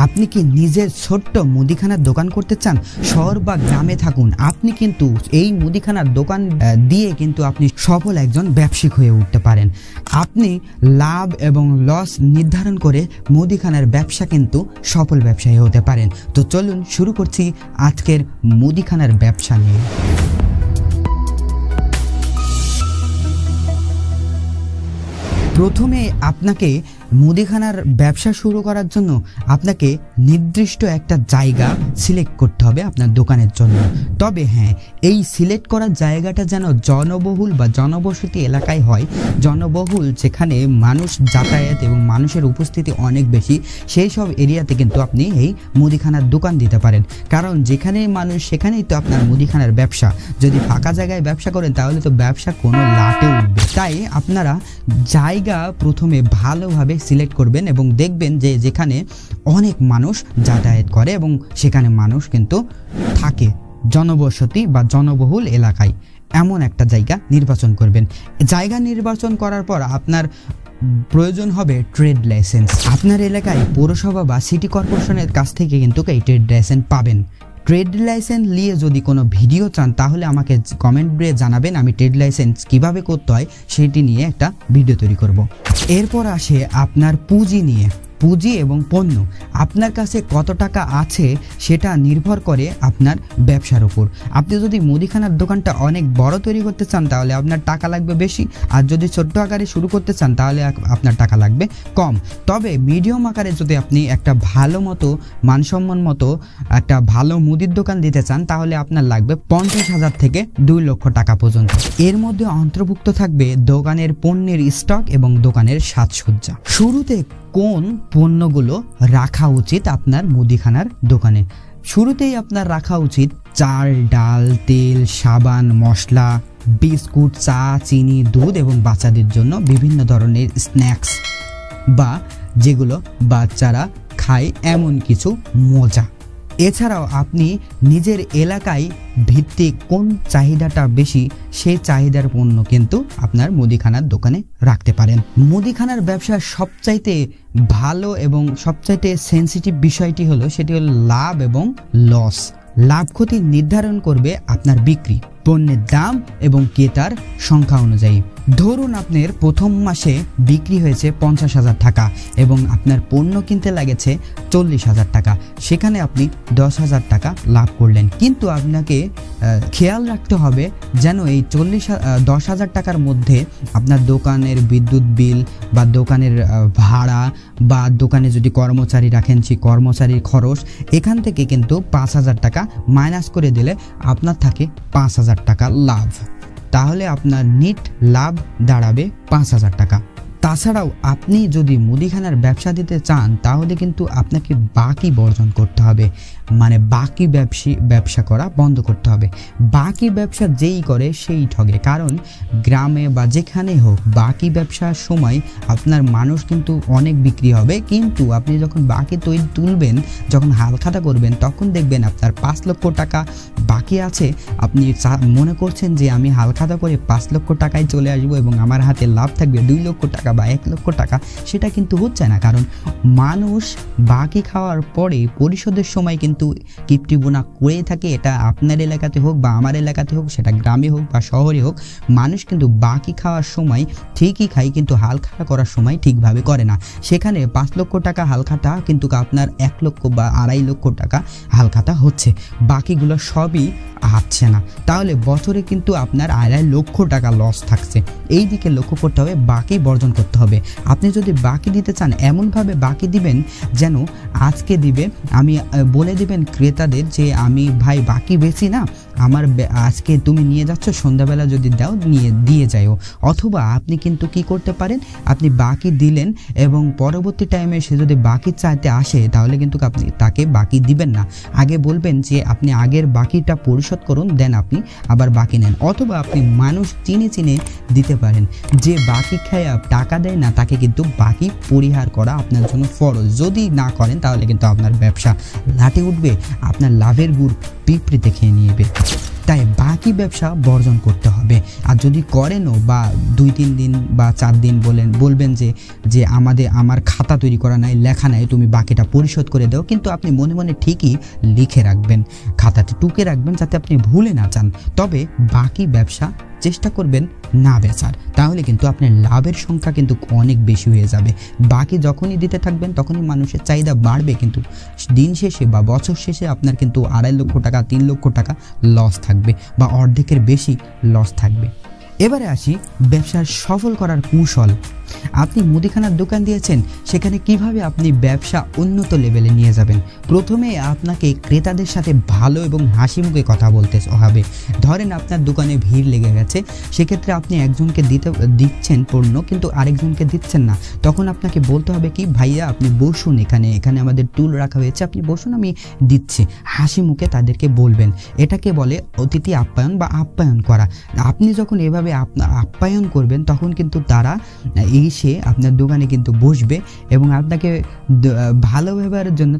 আপনি কি নিজের ছোট্ট মুদিখানার দোকান করতে চান? শহর বা গ্রামে থাকুন, আপনি কিন্তু এই মুদিখানার দোকান দিয়ে কিন্তু আপনি সফল একজন ব্যবসায়িক হয়ে উঠতে পারেন। আপনি লাভ এবং লস নির্ধারণ করে মুদিখানার ব্যবসা কিন্তু সফল ব্যবসায়ী হতে পারেন। তো চলুন শুরু করছি আজকের মুদিখানার ব্যবসা নিয়ে। প্রথমে আপনাকে মুদিখানার ব্যবসা শুরু করার জন্য আপনাকে নির্দিষ্ট একটা জায়গা সিলেক্ট করতে হবে আপনার দোকানের জন্য। তবে হ্যাঁ, এই সিলেক্ট করার জায়গাটা যেন জনবহুল বা জনবসতি এলাকায় হয়, জনবহুল যেখানে মানুষ যাতায়াত এবং মানুষের উপস্থিতি অনেক বেশি, সেই সব এরিয়াতে কিন্তু আপনি এই মুদিখানার দোকান দিতে পারেন। কারণ যেখানেই মানুষ সেখানেই তো আপনার মুদিখানার ব্যবসা। যদি ফাঁকা জায়গায় ব্যবসা করেন তাহলে তো ব্যবসা কোনো লাটে উঠবে। তাই আপনারা জায়গা প্রথমে ভালোভাবে সিলেক্ট করবেন এবং দেখবেন যে যেখানে অনেক মানুষ যাতায়াত করে এবং সেখানে মানুষ কিন্তু থাকে, জনবসতি বা জনবহুল এলাকায়, এমন একটা জায়গা নির্বাচন করবেন। জায়গা নির্বাচন করার পর আপনার প্রয়োজন হবে ট্রেড লাইসেন্স। আপনার এলাকায় পৌরসভা বা সিটি কর্পোরেশনের কাছ থেকে কিন্তু এই ট্রেড লাইসেন্স পাবেন। ট্রেড লাইসেন্স নিয়ে যদি কোনো ভিডিও চান তাহলে আমাকে কমেন্ট করে জানাবেন, আমি ট্রেড লাইসেন্স কিভাবে করতে হয় সেটি নিয়ে একটা ভিডিও তৈরি করব। এরপর আসে আপনার পুঁজি নিয়ে। পুঁজি এবং পণ্য, আপনার কাছে কত টাকা আছে সেটা নির্ভর করে আপনার ব্যবসার উপর। আপনি যদি মুদিখানার দোকানটা অনেক বড় তৈরি করতে চান তাহলে আপনার টাকা লাগবে বেশি, আর যদি ছোট্ট আকারে শুরু করতে চান তাহলে আপনার টাকা লাগবে কম। তবে মিডিয়াম আকারে যদি আপনি একটা ভালো মতো মানসম্মান মতো একটা ভালো মুদির দোকান দিতে চান তাহলে আপনার লাগবে 50,000 থেকে 2 লক্ষ টাকা পর্যন্ত। এর মধ্যে অন্তর্ভুক্ত থাকবে দোকানের পণ্যের স্টক এবং দোকানের সাজসজ্জা। শুরুতে কোন পণ্যগুলো রাখা উচিত আপনার মুদিখানার দোকানে? শুরুতেই আপনার রাখা উচিত চাল, ডাল, তেল, সাবান, মশলা, বিস্কুট, চা, চিনি, দুধ এবং বাচ্চাদের জন্য বিভিন্ন ধরনের স্ন্যাক্স বা যেগুলো বাচ্চারা খায় এমন কিছু মজা। এছাড়াও আপনি নিজের এলাকায় ভিত্তিক কোন চাহিদাটা বেশি সেই চাহিদার পণ্য কিন্তু আপনার মুদিখানার দোকানে রাখতে পারেন। মুদিখানার ব্যবসার সবচাইতে ভালো এবং সবচাইতে সেন্সিটিভ বিষয়টি হলো সেটি হলো লাভ এবং লস। লাভ ক্ষতি নির্ধারণ করবে আপনার বিক্রি, পণ্যের দাম এবং ক্রেতার সংখ্যা অনুযায়ী। ধরুন আপনার প্রথম মাসে বিক্রি হয়েছে 50,000 টাকা এবং আপনার পণ্য কিনতে লাগেছে 40,000 টাকা, সেখানে আপনি 10,000 টাকা লাভ করলেন। কিন্তু আপনাকে খেয়াল রাখতে হবে যেন এই 10,000 টাকার মধ্যে আপনার দোকানের বিদ্যুৎ বিল বা দোকানের ভাড়া বা দোকানে যদি কর্মচারী রাখেন সেই কর্মচারীর খরচ, এখান থেকে কিন্তু 5,000 টাকা মাইনাস করে দিলে আপনার থাকে 5,000 টাকা লাভ। তাহলে আপনার নিট লাভ দাঁড়াবে 5,000 টাকা। তাছাড়াও আপনি যদি মুদিখানার ব্যবসা দিতে চান তাহলে কিন্তু আপনাকে বাকি বর্জন করতে হবে, মানে বাকি ব্যবসা করা বন্ধ করতে হবে। বাকি ব্যবসা যেই করে সেই ঠগে। কারণ গ্রামে বা যেখানে হোক বাকি ব্যবসার সময় আপনার মানুষ কিন্তু অনেক বিক্রি হবে, কিন্তু আপনি যখন বাকি তুলবেন, যখন হালখাতা করবেন তখন দেখবেন আপনার 5 লক্ষ টাকা বাকি আছে। আপনি মনে করছেন যে আমি হালখাতা করে 5 লক্ষ টাকায় চলে আসবো এবং আমার হাতে লাভ থাকবে 2 লক্ষ টাকা বা 1 লক্ষ টাকা, সেটা কিন্তু হচ্ছে না। কারণ মানুষ বাকি খাওয়ার পরে পরিশোধের সময় কিন্তু কিপ্টিবোনা করেই থাকে। এটা আপনার এলাকাতে হোক বা আমার এলাকাতে হোক, সেটা গ্রামে হোক বা শহরে হোক, মানুষ কিন্তু বাকি খাওয়ার সময় ঠিকই খায় কিন্তু হালখাতা করার সময় ঠিকভাবে করে না। সেখানে 5 লক্ষ টাকা হালখাতা কিন্তু আপনার 1 লক্ষ বা 2.5 লক্ষ টাকা হালখাতা হচ্ছে, বাকিগুলো সবই আসছে না। তাহলে বছরে কিন্তু আপনার 2.5 লক্ষ টাকা লস থাকছে। এই দিকে লক্ষ্য করতে হবে, বাকি বর্জন করতে হবে। আপনি যদি বাকি দিতে চান এমনভাবে বাকি দিবেন যেন আজকে দিবে, আমি বলে দিবেন ক্রেতাদের যে আমি ভাই বাকি বেশি না, আমার আজকে তুমি নিয়ে যাচ্ছ, সন্ধ্যাবেলা যদি দাও দিয়ে যাও। অথবা আপনি কিন্তু কি করতে পারেন, আপনি বাকি দিলেন এবং পরবর্তী টাইমে সে যদি বাকি চাইতে আসে তাহলে কিন্তু আপনি তাকে বাকি দিবেন না। আগে বলবেন যে আপনি আগের বাকিটা পরিশোধ করুন, দেন আপনি আবার বাকি নেন। অথবা আপনি মানুষ চিনে দিতে পারেন, যে বাকি খেয়ে টাকা দেয় না তাকে কিন্তু বাকি পরিহার করা আপনার জন্য ফরজ। যদি না করেন তাহলে কিন্তু আপনার ব্যবসা লাটে উঠবে, আপনার লাভের গুড় পিঁপড়ে খেয়ে নিবে। তাই বাকি ব্যবসা বর্জন করতে হবে। আর যদি করেনও বা 2-3 দিন বা 4 দিন বলবেন যে আমার খাতা তৈরি করা নাই, লেখা নাই, তুমি বাকিটা পরিশোধ করে দাও, কিন্তু আপনি মনে মনে ঠিকই লিখে রাখবেন, খাতাতে টুকে রাখবেন যাতে আপনি ভুলে না যান। তবে বাকি ব্যবসা চেষ্টা করবেন না বেচার, তাহলে কিন্তু আপনার লাভের সংখ্যা কিন্তু অনেক বেশি হয়ে যাবে। বাকি যখনই দিতে থাকবেন তখনই মানুষের চাহিদা বাড়বে, কিন্তু দিন শেষে বা বছর শেষে আপনার কিন্তু 2.5 লক্ষ টাকা 3 লক্ষ টাকা লস থাকবে বা অর্ধেকের বেশি লস থাকবে। এবারে আসি ব্যবসার সফল করার কৌশল। আপনি মুদিখানার দোকান দিয়েছেন, সেখানে কিভাবে আপনি ব্যবসা উন্নত লেভেলে নিয়ে যাবেন। প্রথমে আপনাকে ক্রেতাদের সাথে ভালো এবং হাসি মুখে কথা বলতে হবে। ধরেন আপনার দোকানে ভিড় লেগে গেছে, সেক্ষেত্রে আপনি একজনকে দিচ্ছেন পণ্য কিন্তু আরেকজনকে দিচ্ছেন না, তখন আপনাকে বলতে হবে কি, ভাইয়া আপনি বসুন, এখানে আমাদের টুল রাখা হয়েছে, আপনি বসুন, আমি দিচ্ছি। হাসি মুখে তাদেরকে বলবেন। এটাকে বলে অতিথি আপ্যায়ন বা আপ্যায়ন করা। আপনি যখন এভাবে আপ্যায়ন করবেন তখন কিন্তু তারা এসে আপনার দোকানে কিন্তু বসবে এবং আপনাকে ভালো ব্যবহারের জন্য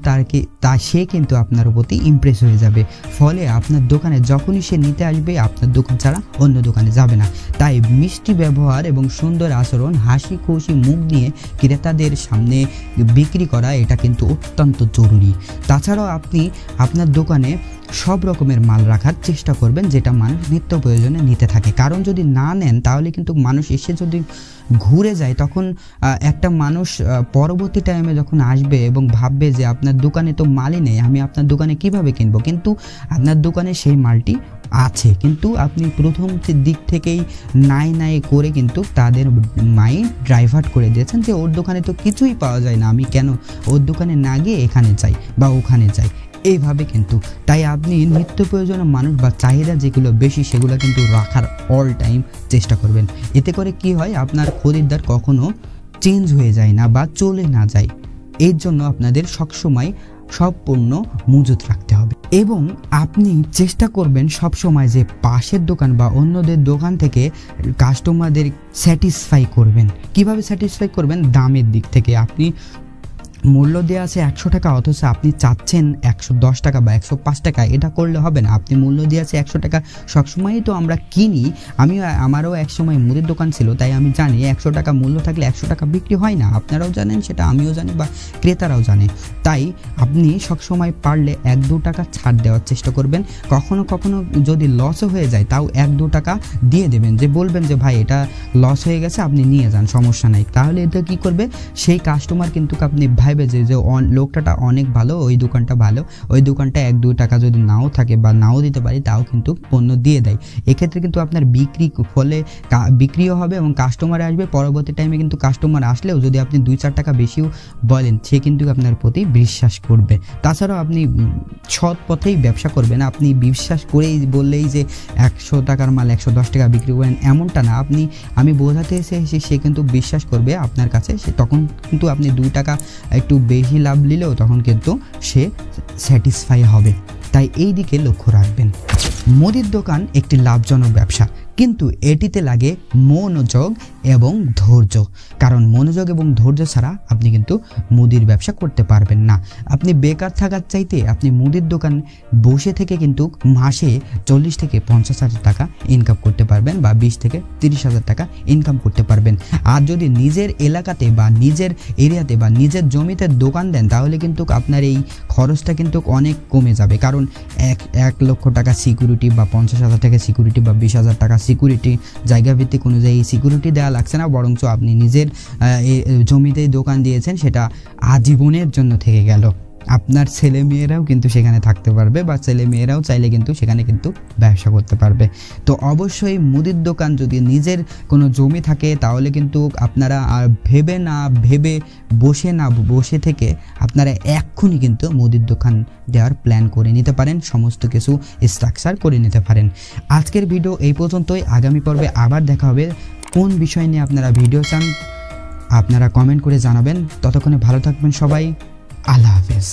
সে কিন্তু আপনার প্রতি ইমপ্রেস হয়ে যাবে। ফলে আপনার দোকানে যখনই সে নিতে আসবে আপনার দোকান ছাড়া অন্য দোকানে যাবে না। তাই মিষ্টি ব্যবহার এবং সুন্দর আচরণ, হাসি খুশি মুখ নিয়ে ক্রেতাদের সামনে বিক্রি করা, এটা কিন্তু অত্যন্ত জরুরি। তাছাড়াও আপনি আপনার দোকানে সব রকমের মাল রাখার চেষ্টা করবেন যেটা মানুষ নিত্য প্রয়োজনে নিতে থাকে। কারণ যদি না নেন তাহলে কিন্তু মানুষ এসে যদি ঘুরে যায় তখন একটা মানুষ পরবর্তী টাইমে যখন আসবে এবং ভাববে যে আপনার দোকানে তো মালই নেই, আমি আপনার দোকানে কিভাবে কিনবো। কিন্তু আপনার দোকানে সেই মালটি আছে, কিন্তু আপনি প্রথম দিক থেকেই নাই করে কিন্তু তাদের মাইন্ড ডাইভার্ট করে দিয়েছেন যে ওর দোকানে তো কিছুই পাওয়া যায় না, আমি কেন ওর দোকানে না গিয়ে এখানে যাই বা ওখানে যাই, এইভাবে কিন্তু। তাই আপনি নিত্য প্রয়োজনীয় মানুষ বা চাহিদা যেগুলো বেশি সেগুলো কিন্তু রাখার অল টাইম চেষ্টা করবেন। এতে করে কি হয়, আপনার খরিদ্দার কখনো চেঞ্জ হয়ে যায় না বা চলে না যায়। এর জন্য আপনাদের সবসময় সব পণ্য মজুত রাখতে হবে এবং আপনি চেষ্টা করবেন সবসময় যে পাশের দোকান বা অন্যদের দোকান থেকে কাস্টমারদের স্যাটিসফাই করবেন। কিভাবে স্যাটিসফাই করবেন? দামের দিক থেকে। আপনি মূল্য দেওয়া আছে 100 টাকা, অথচ আপনি চাচ্ছেন 110 টাকা বা 105 টাকা, এটা করলে হবে না। আপনি মূল্য দিয়ে আছে 100 টাকা, সবসময়ই তো আমরা কিনি। আমারও এক সময় মুদির দোকান ছিল, তাই আমি জানি 100 টাকা মূল্য থাকলে 100 টাকা বিক্রি হয় না। আপনারাও জানেন সেটা, আমিও জানি বা ক্রেতারাও জানে। তাই আপনি সবসময় পারলে 1-2 টাকা ছাড় দেওয়ার চেষ্টা করবেন। কখনো কখনো যদি লসও হয়ে যায় তাও 1-2 টাকা দিয়ে দেবেন, যে বলবেন যে ভাই এটা লস হয়ে গেছে, আপনি নিয়ে যান, সমস্যা নাই। তাহলে এটা কি করবে, সেই কাস্টমার কিন্তু আপনি যে লোকটা অনেক ভালো, ওই দোকানটা ভালো, ওই দোকানটা 1-2 টাকা যদি নাও থাকে বা নাও দিতে পারি তাও কিন্তু পণ্য দিয়ে দেয়। এক্ষেত্রে কিন্তু আপনার বিক্রিও হবে এবং কাস্টমার আসবে। পরবর্তী টাইমে কিন্তু কাস্টমার আসলেও যদি আপনি 2-4 টাকা বেশিও বলেন, সে কিন্তু আপনার প্রতি বিশ্বাস করবে। তাছাড়াও আপনি সৎ পথেই ব্যবসা করবেন। আপনি বিশ্বাস করেই বললেই যে 100 টাকার মাল 110 টাকা বিক্রি করেন, এমনটা না। আমি বোঝাতে এসে সে কিন্তু বিশ্বাস করবে আপনার কাছে, তখন কিন্তু আপনি 2 টাকা একটু বেশি লাভ নিলেও তখন কিন্তু সে স্যাটিসফাই হবে। তাই এই দিকে লক্ষ্য রাখবেন। মুদির দোকান একটি লাভজনক ব্যবসা, কিন্তু এটিতে লাগে মনোযোগ এবং ধৈর্য। কারণ মনোযোগ এবং ধৈর্য ছাড়া আপনি কিন্তু মুদির ব্যবসা করতে পারবেন না। আপনি বেকার থাকার চাইতে আপনি মুদির দোকান বসে থেকে কিন্তু মাসে 40 থেকে 50 হাজার টাকা ইনকাম করতে পারবেন বা 20 থেকে 30 হাজার টাকা ইনকাম করতে পারবেন। আর যদি নিজের এলাকাতে বা নিজের এরিয়াতে বা নিজের জমিতে দোকান দেন তাহলে কিন্তু আপনার এই খরচটা কিন্তু অনেক কমে যাবে। কারণ 1 লক্ষ টাকা সিকিউরিটি বা 50 হাজার টাকা সিকিউরিটি বা 20 হাজার টাকা সিকিউরিটি জায়গা ভিত্তিক অনুযায়ী সিকিউরিটি দেওয়া লাগছে না, বরঞ্চ আপনি নিজের জমিতেই দোকান দিয়েছেন, সেটা আজীবনের জন্য থেকে গেল। আপনার ছেলেমেয়েরাও কিন্তু সেখানে থাকতে পারবে বা ছেলেমেয়েরাও চাইলে কিন্তু সেখানে কিন্তু ব্যবসা করতে পারবে। তো অবশ্যই মুদির দোকান যদি নিজের কোনো জমি থাকে তাহলে কিন্তু আপনারা আর বসে থেকে আপনারা এক্ষুনি কিন্তু মুদির দোকান দেওয়ার প্ল্যান করে নিতে পারেন, সমস্ত কিছু স্ট্রাকচার করে নিতে পারেন। আজকের ভিডিও এই পর্যন্তই। আগামী পর্বে আবার দেখা হবে। কোন বিষয় নিয়ে আপনারা ভিডিও চান আপনারা কমেন্ট করে জানাবেন। ততক্ষণে ভালো থাকবেন সবাই। আল্লাহ হাফেজ।